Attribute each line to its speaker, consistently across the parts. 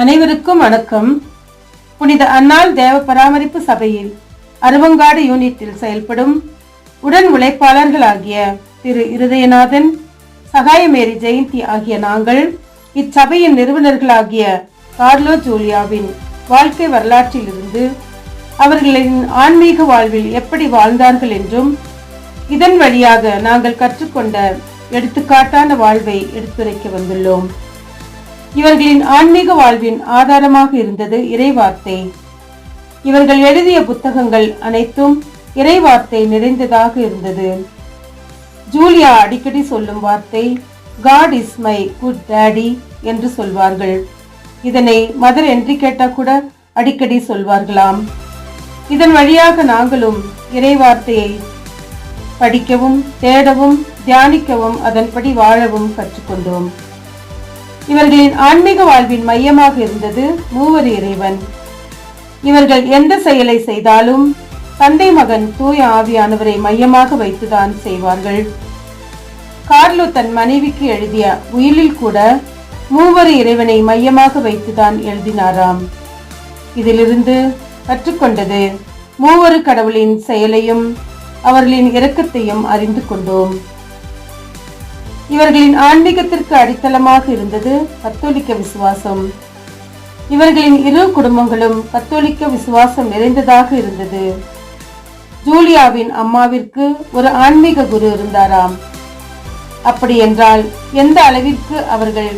Speaker 1: அனைவருக்கும் வணக்கம். புனித அன்னாள் தேவ பராமரிப்பு சபையில் அருவங்காடு யூனிட்டில் செயல்படும் உடன் உழைப்பாளர்களாகிய திரு இருதயநாதன், சகாயமேரி ஜெயந்தி ஆகிய நாங்கள் இச்சபையின் நிறுவனர்களாகிய கார்லோ ஜூலியாவின் வாழ்க்கை வரலாற்றிலிருந்து அவர்களின் ஆன்மீக வாழ்வில் எப்படி வாழ்ந்தார்கள் என்றும் இதன் வழியாக நாங்கள் கற்றுக்கொண்ட எடுத்துக்காட்டான வாழ்வை எடுத்துரைக்க வந்துள்ளோம். இவர்களின் ஆன்மீக வாழ்வின் ஆதாரமாக இருந்தது இறைவார்த்தை. இவர்கள் எழுதிய புத்தகங்கள் அனைத்தும் இறைவார்த்தை நிறைந்ததாக இருந்தது. ஜூலியா அடிக்கடி சொல்லும் வார்த்தை God is my good daddy என்று சொல்வார்கள். இதனை மதர் என்ரிகேட்டா கூட அடிக்கடி சொல்வார்களாம். இதன் வழியாக நாங்களும் இறைவார்த்தையை படிக்கவும், தேடவும், தியானிக்கவும், அதன்படி வாழவும் கற்றுக்கொண்டோம். இவர்களின் ஆன்மீக வாழ்வின் மையமாக இருந்தது மூவர் இறைவன். இவர்கள் எந்த செயலை செய்தாலும் தந்தை, மகன், தூய ஆவியானவரை மையமாக வைத்துதான் செய்வார்கள். கார்லோ தன் மனைவிக்கு எழுதிய உயிலில் கூட மூவர் இறைவனை மையமாக வைத்துதான் எழுதினாராம். இதிலிருந்து கற்றுக்கொண்டது மூவரு கடவுளின் செயலையும் அவர்களின் இரக்கத்தையும் அறிந்து கொண்டோம். இவர்களின் ஆன்மீகத்திற்கு அடித்தளமாக இருந்தது கத்தோலிக்க விசுவாசம். இவர்களின் இரு குடும்பங்களும் கத்தோலிக்க விசுவாசம் நிறைந்ததாக இருந்தது. ஜூலியாவின் அம்மாவிற்கு ஒரு ஆன்மீக குரு இருந்தாராம். அப்படி என்றால் எந்த அளவிற்கு அவர்கள்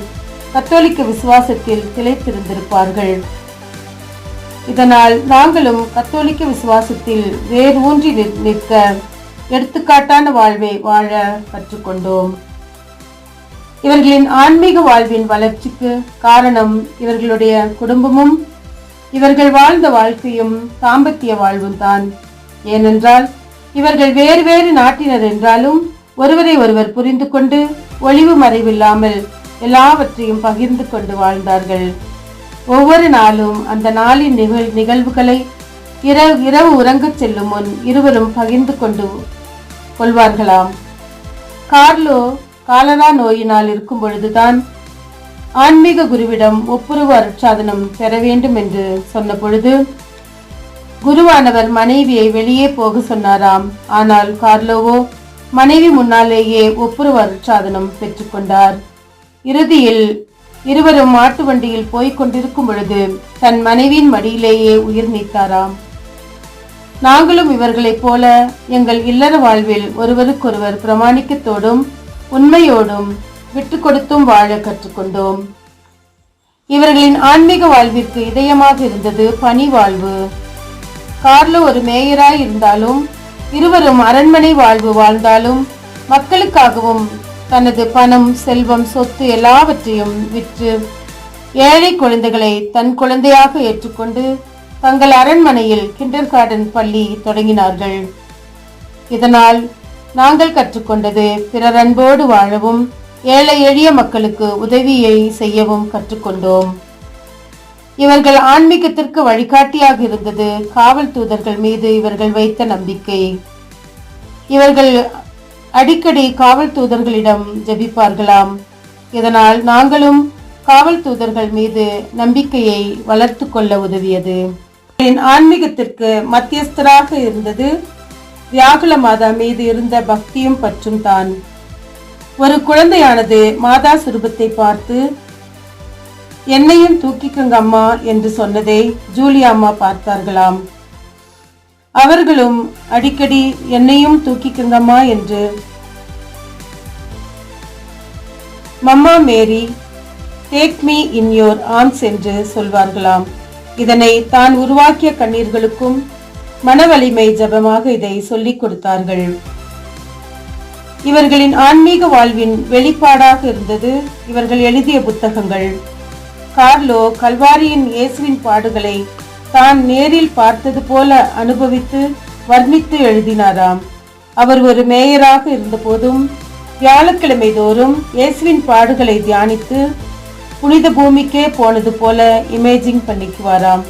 Speaker 1: கத்தோலிக்க விசுவாசத்தில் திளைத்திருந்திருப்பார்கள். இதனால் நாங்களும் கத்தோலிக்க விசுவாசத்தில் வேர் ஊன்றி நிற்க எடுத்துக்காட்டான வாழ்வை வாழ கற்றுக்கொண்டோம். இவர்களின் ஆன்மீக வாழ்வின் வளர்ச்சிக்கு காரணம் இவர்களுடைய குடும்பமும் இவர்கள் வாழ்ந்த வாழ்க்கையும் தாம்பத்திய வாழ்வும் தான். ஏனென்றால் இவர்கள் வேறு வேறு நாட்டினர் என்றாலும் ஒருவரை ஒருவர் புரிந்து கொண்டு ஒளிவு மறைவில்லாமல் எல்லாவற்றையும் பகிர்ந்து கொண்டு வாழ்ந்தார்கள். ஒவ்வொரு நாளும் அந்த நாளின் நிகழ்வுகளை இரவு உறங்கச் செல்லும் முன் இருவரும் பகிர்ந்து கொள்வார்களாம். கார்லோ காலரா நோயினால் இருக்கும் பொழுதுதான் ஆன்மீக குருவிடம் ஒப்புரவு அருட்சாதனம் பெற வேண்டும் என்று சொன்ன பொழுது குருவானவர் மனைவியை வெளியே போக சொன்னாராம். ஆனால் கார்லோவோ மனைவி முன்னாலேயே ஒப்புரவு அருட்சாதனம் பெற்றுக்கொண்டார். இறுதியில் இருவரும் மாட்டு வண்டியில் போய்க் கொண்டிருக்கும் பொழுது தன் மனைவியின் மடியிலேயே உயிர் நீத்தாராம். நாங்களும் இவர்களைப் போல எங்கள் இல்லற வாழ்வில் ஒருவருக்கொருவர் பிரமாணிக்கத்தோடும் உண்மையோடும் விட்டு கொடுத்தும் வாழ கற்றுக்கொண்டோம். இவர்களின் ஆன்மீக வாழ்விற்கு இதயமாக இருந்தது பணி வாழ்வு. கார்லோ ஒரு மேயராய் இருந்தாலும் இருவரும் அரண்மனை வாழ்வு வாழ்ந்தாலும் மக்களுக்காகவும் தனது பணம், செல்வம், சொத்து எல்லாவற்றையும் விற்று ஏழை குழந்தைகளை தன் குழந்தையாக ஏற்றுக்கொண்டு தங்கள் அரண்மனையில் கிண்டர் கார்டன் பள்ளி தொடங்கினார்கள். இதனால் நாங்கள் கற்றுக்கொண்டது பிறர் அன்போடு வாழவும் ஏழை எளிய மக்களுக்கு உதவியை செய்யவும் கற்றுக்கொண்டோம். இவர்கள் ஆன்மீகத்திற்கு வழிகாட்டியாக இருந்தது காவல் தூதர்கள் மீது இவர்கள் வைத்த நம்பிக்கை. இவர்கள் அடிக்கடி காவல் தூதர்களிடம் ஜெபிப்பார்களாம். இதனால் நாங்களும் காவல் தூதர்கள் மீது நம்பிக்கையை வளர்த்து கொள்ள உதவியது. ஆன்மீகத்திற்கு மத்தியஸ்தராக இருந்தது வியாகுல மாதா மீது இருந்த பக்தியும் பற்றும் தான். ஒரு குழந்தையானது மாதா சுரூபத்தை பார்த்து என்னையும் தூக்கிக்கங்க அம்மா என்று சொன்னதை ஜூலியா அம்மா பார்த்தார்களாம். அவர்களும் அடிக்கடி என்னையும் தூக்கிக்கங்கம்மா என்று mama Mary take me in your arms என்று சொல்வார்களாம். இதனை தான் உருவாக்கிய கண்ணீர்களுக்கும் மனவலிமை ஜபமாக இதை சொல்லிக் கொடுத்தார்கள். இவர்களின் ஆன்மீக வாழ்வின் வெளிப்பாடாக இருந்தது இவர்கள் எழுதிய புத்தகங்கள். கார்லோ கல்வாரியின் இயேசுவின் பாடுகளை தான் நேரில் பார்த்தது போல அனுபவித்து வர்ணித்து எழுதினாராம். அவர் ஒரு மேயராக இருந்த போதும் வியாழக்கிழமை தோறும் இயேசுவின் பாடுகளை தியானித்து புனித பூமிக்கே போனது போல இமேஜிங் பண்ணிக்குவாராம்.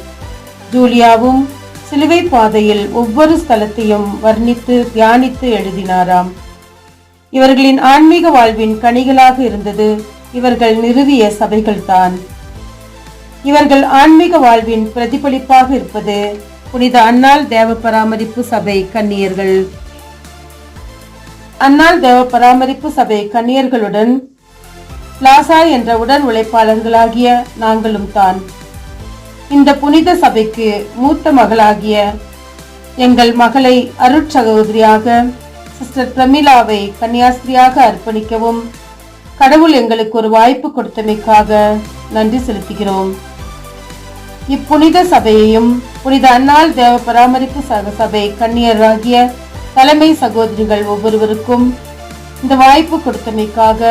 Speaker 1: ஜூலியாவும் சிலுவை பாதையில் ஒவ்வொரு ஸ்தலத்தையும் வர்ணித்து தியானித்து எழுதினாராம். இவர்களின் ஆன்மீக வாழ்வின் கனிகளாக இருந்தது இவர்கள் நிறுவிய சபைகள்தான். இவர்கள் ஆன்மீக வாழ்வின் பிரதிபலிப்பாக இருப்பது புனித அன்னாள் தேவ பராமரிப்பு சபை கன்னியர்கள். அன்னாள் தேவ பராமரிப்பு சபை கன்னியர்களுடன் லாசா என்ற உடன் உழைப்பாளர்களாகிய நாங்களும் தான். இந்த புனித சபைக்கு மூத்த மகளாகிய எங்கள் மகளை அருட்சகோதரியாக சிஸ்டர் பிரமிளாவை கன்னியாஸ்திரியாக அர்ப்பணிக்கவும் கடவுள் எங்களுக்கு ஒரு வாய்ப்பு கொடுத்தமைக்காக நன்றி செலுத்துகிறோம். இப்புனித சபையையும் புனித அன்னாள் தேவ பராமரிப்பு சபை கன்னியராகிய தலைமை சகோதரிகள் ஒவ்வொருவருக்கும் இந்த வாய்ப்பு கொடுத்தமைக்காக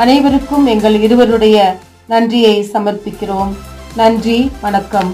Speaker 1: அனைவருக்கும் எங்கள் இருவருடைய நன்றியை சமர்ப்பிக்கிறோம். நன்றி, வணக்கம்.